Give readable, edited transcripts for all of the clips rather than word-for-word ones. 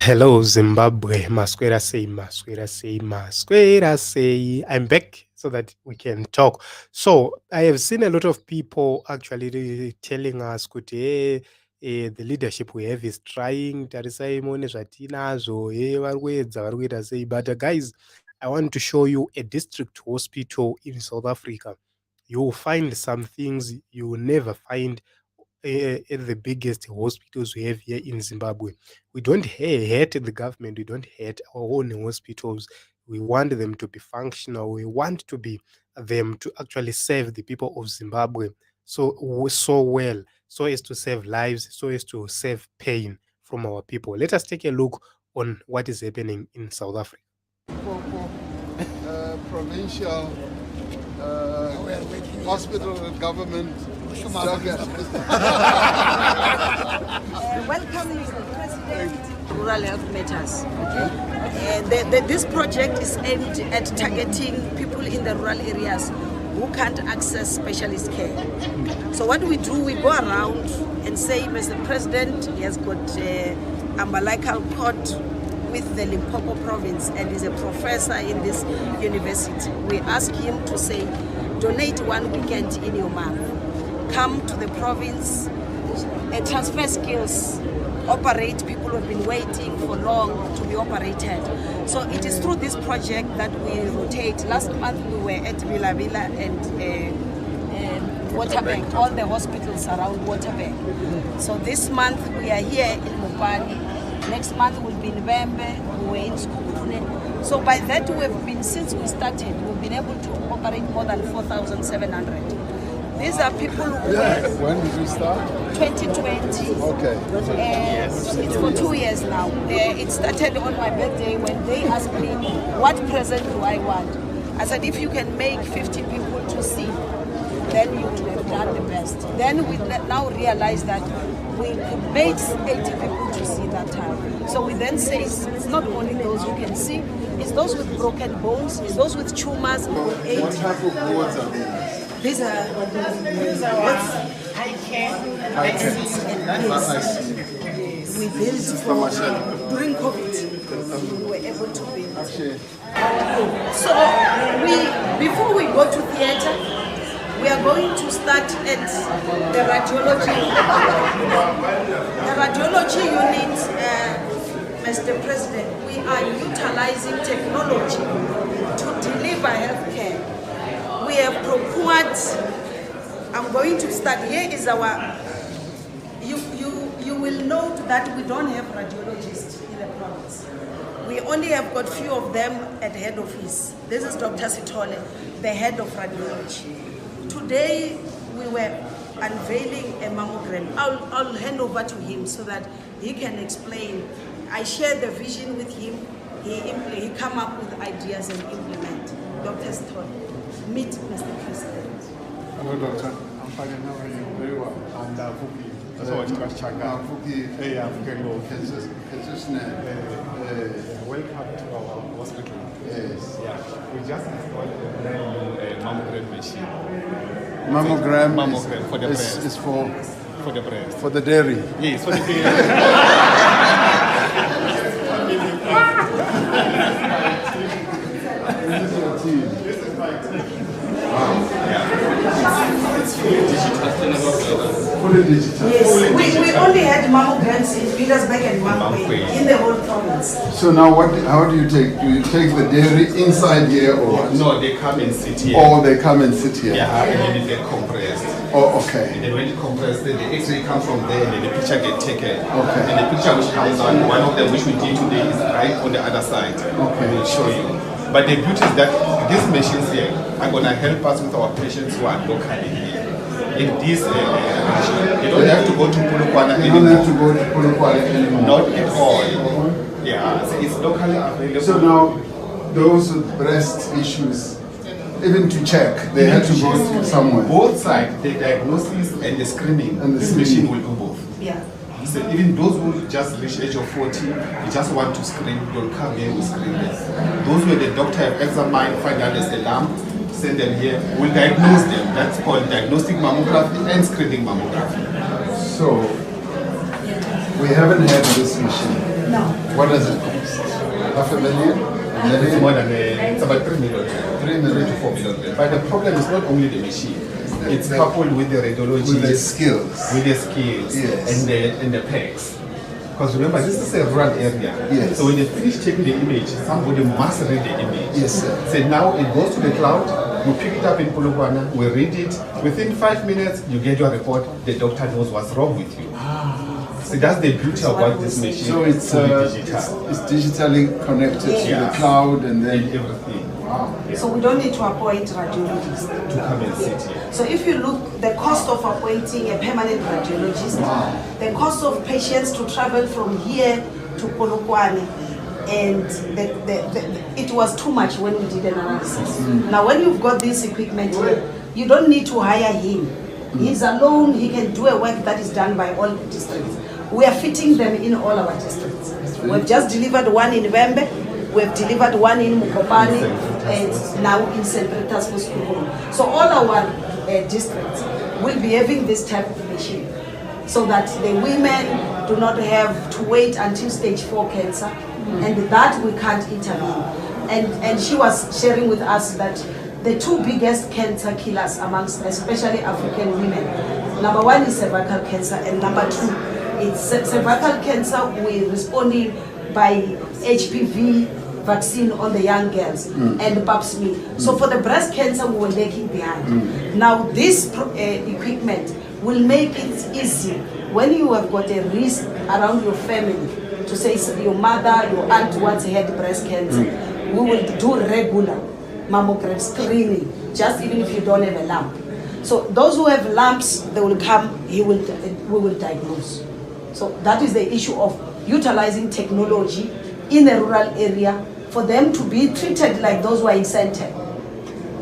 Hello, Zimbabwe. Masquera say, Masquera say, Masquera say. I'm back so that we can talk. So, I have seen a lot of people actually telling us, kuti, the leadership we have is trying. Tarisai mone zvatinazo, vari kuita sei. But guys, I want to show you a district hospital in South Africa. You will find some things you will never find at the biggest hospitals we have here in Zimbabwe. We don't hate the government, we don't hate our own hospitals. We want them to be functional, we want to be them to actually serve the people of Zimbabwe so well, so as to save lives, so as to save pain from our people. Let us take a look on what is happening in South Africa. Provincial hospital and government. Welcome, Mr. President. Rural Health Matters. This project is aimed at targeting people in the rural areas who can't access specialist care. So what we do, we go around and say, Mr. President, he has got umbilical cord with the Limpopo province and is a professor in this university. We ask him to say, donate one weekend in your month. Come to the province, transfer skills, operate people who have been waiting for long to be operated. So it is through this project that we rotate. Last month we were at Villa and Waterbank, all the hospitals around Waterbank. So this month we are here in Mopani. Next month we'll be in Vembe, we were in Skukune. So by that since we started, we've been able to operate more than 4,700. These are people who When did you start? 2020. Okay. It's for 2 years now. It started on my birthday when they asked me, what present do I want? I said, if you can make 50 people to see, then you would have done the best. Then we now realize that we could make 80 people to see that time. So we then say it's not only those who can see, it's those with broken bones, it's those with tumors. What type of wards are these? These are high care, ICs and PACs. We built during COVID. We were able to build. So before we go to theatre, we are going to start at the radiology. The radiology unit, Mr. President, we are utilizing technology to deliver healthcare. We have procured, I'm going to start, here is our, you will note that we don't have radiologists in the province. We only have got few of them at head office. This is Dr. Sitole, the head of radiology. Today we were unveiling a mammogram. I'll hand over to him so that he can explain. I share the vision with him. He come up with ideas and implement. Dr. Sitole. Meet Mr. President. Hello, Doctor. I'm fine. How are you? Very well. And Fuki. That's what I was checking out. Fuki. Hey, Fuki. Welcome to our hospital. Yes. Yeah. We just installed a brand new mammogram machine. Mammogram for the breast. Is for the breast. For the dairy. Yes, for the dairy. Fully digital. Yes, we only had mammograms in Petersburg and Mangwe in the whole province. So now how do you take? Do you take the dairy inside here or what? No, they come and sit here. Or they come and sit here? Yeah, and then it get compressed. Oh, okay. And then when it compressed, the X-ray comes from there and then the picture get taken. Okay. And the picture which comes out, one of them which we did today is right on the other side. Okay. We'll show you. But the beauty is that these machines here are going to help us with our patients who are locally here. In this, you don't have to go to Polokwane anymore. You don't have to go to Polokwane anymore. Not at all. Yeah, so it's locally available. So now, those with breast issues, even to check, they have to go to somewhere. Both sides, the diagnosis and the screening, and this machine will do both. Yeah. So even those who just reach age of 40, you just want to screen, don't come here, we screen them. Those where the doctor have examined, find out there's a lump, send them here, we'll diagnose them. That's called diagnostic mammography and screening mammography. So, we haven't had this machine. No. What does it cost? Half a million? It's more than it's about 3 million. 3 million to 4 million. But the problem is not only the machine. It's coupled with the radiology, with the skills, yes. and the pegs. Because remember, this is a rural area. Yes. So when they finish taking the image, somebody must read the image. Yes, sir. So now it goes to the cloud. You pick it up in Polokwane. We read it. Within 5 minutes, you get your report. The doctor knows what's wrong with you. So that's the beauty about this machine. So it's digital. It's digitally connected to the cloud and then everything. Wow. So we don't need to appoint radiologists to come and sit here. So if you look, the cost of appointing a permanent radiologist, the cost of patients to travel from here to Polokwane, and it was too much when we did an analysis. Now when you've got this equipment here, you don't need to hire him. He's alone, he can do a work that is done by all districts. We are fitting them in all our districts. We've just delivered one in Vembe, we've delivered one in Mukopane, and now in St. Rita's for school. So all our districts will be having this type of machine, so that the women do not have to wait until stage 4 cancer, and that we can't intervene. And she was sharing with us that the two biggest cancer killers amongst especially African women, number 1 is cervical cancer, and number 2 it's cervical cancer. We're responding by HPV vaccine on the young girls and pap smear. So for the breast cancer, we were lagging behind. Now this equipment will make it easy when you have got a risk around your family to say your mother, your aunt once had breast cancer. We will do regular mammogram screening, just even if you don't have a lump. So those who have lumps, they will come, we will diagnose. So that is the issue of utilizing technology in a rural area for them to be treated like those who are in Center.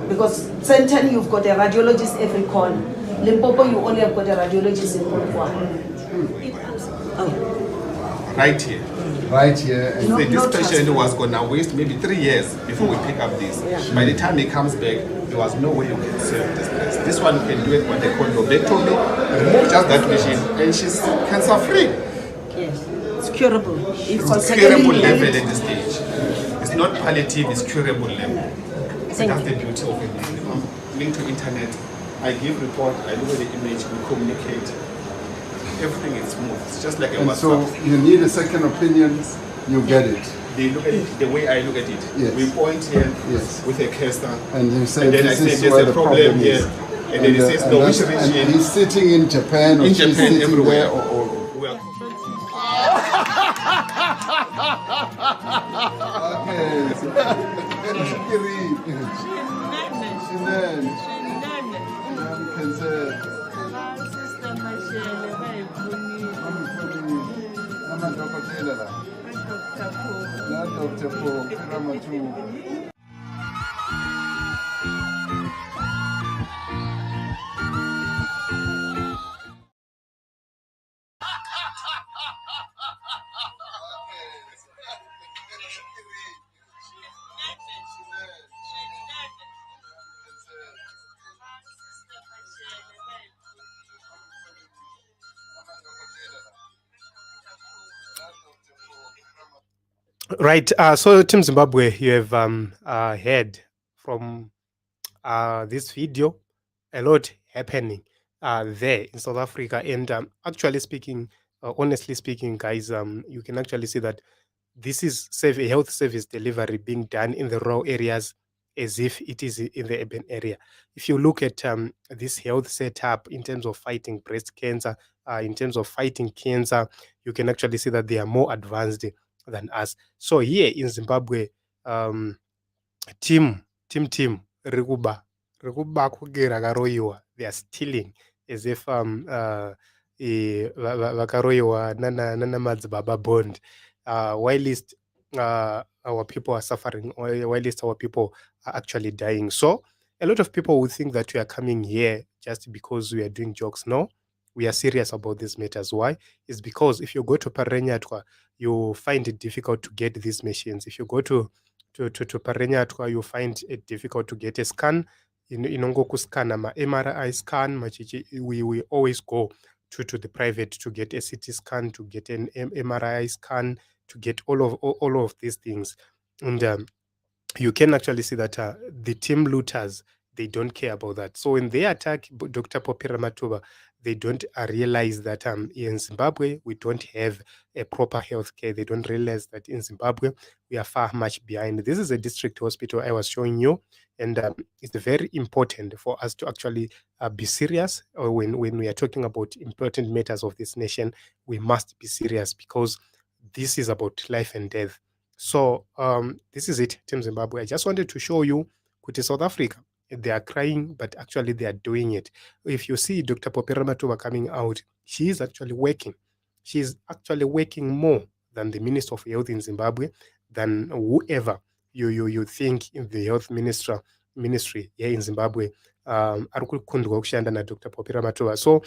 Because Center, you've got a radiologist every corner. Limpopo, you only have got a radiologist in Polokwane. Right here. Right here. And this patient was going to waste maybe 3 years before we pick up this. By the time he comes back, there was no way you can save this breast. This one can do it what they call lobectomy, remove just that machine, and she's cancer free. Yes, it's curable. It's curable level at this stage. It's not palliative, it's curable level. So that's the beauty of it. Link to internet, I give report, I look at the image, we communicate. Everything is smooth. It's just like a and WhatsApp. so you need a second opinion, you get it. They look at it the way I look at it. Yes. We point here Yes. with a cursor. And you say And then this I say is there's where a the problem here. is. And then it says no, which and region? he's sitting in Japan or In she's Japan, sitting everywhere. there or Well, Dr. Paul Kiramatu. Right. So, Team Zimbabwe, you have heard from this video a lot happening there in South Africa. And actually speaking, honestly speaking, guys, you can actually see that this is a health service delivery being done in the rural areas as if it is in the urban area. If you look at this health setup in terms of fighting breast cancer, in terms of fighting cancer, you can actually see that they are more advanced than us. So here in Zimbabwe, team Rikuba they are stealing as if vakaroiwa nana madzibaba bond, whilst our people are suffering, or whilst our people are actually dying. So a lot of people would think that we are coming here just because we are doing jokes. No, we are serious about these matters. Why? It's because if you go to Parenyatwa, you find it difficult to get these machines. If you go to Parenyatwa, you find it difficult to get a scan. Inongo kuscan ama MRI scan machichi, we always go to the private to get a CT scan, to get an MRI scan, to get all of these things. And you can actually see that the team looters, they don't care about that. So when they attack Dr. Popira Matuba, they don't realize that in Zimbabwe we don't have a proper health care. They don't realize that in Zimbabwe we are far much behind. This is a district hospital I was showing you, and it's very important for us to actually be serious. Or when we are talking about important matters of this nation, we must be serious, because this is about life and death. So this is it, Team Zimbabwe. I just wanted to show you Kuti South Africa. They are crying, but actually they are doing it. If you see Dr. Popera Matuba coming out, she is actually working. She is actually working more than the Minister of Health in Zimbabwe, than whoever you think in the health ministry here in Zimbabwe. Arikukundwa kushanda na Dr. Popera Matuba. So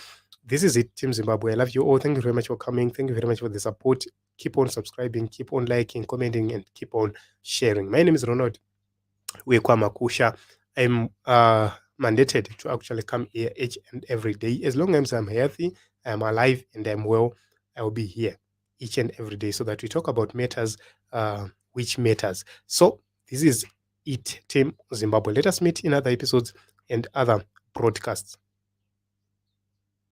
this is it, Team Zimbabwe. I love you all. Thank you very much for coming. Thank you very much for the support. Keep on subscribing, keep on liking, commenting, and keep on sharing. My name is Ronald Wekwamakusha. I'm mandated to actually come here each and every day. As long as I'm healthy, I'm alive, and I'm well, I will be here each and every day, so that we talk about matters which matters. So this is it, Team Zimbabwe. Let us meet in other episodes and other broadcasts.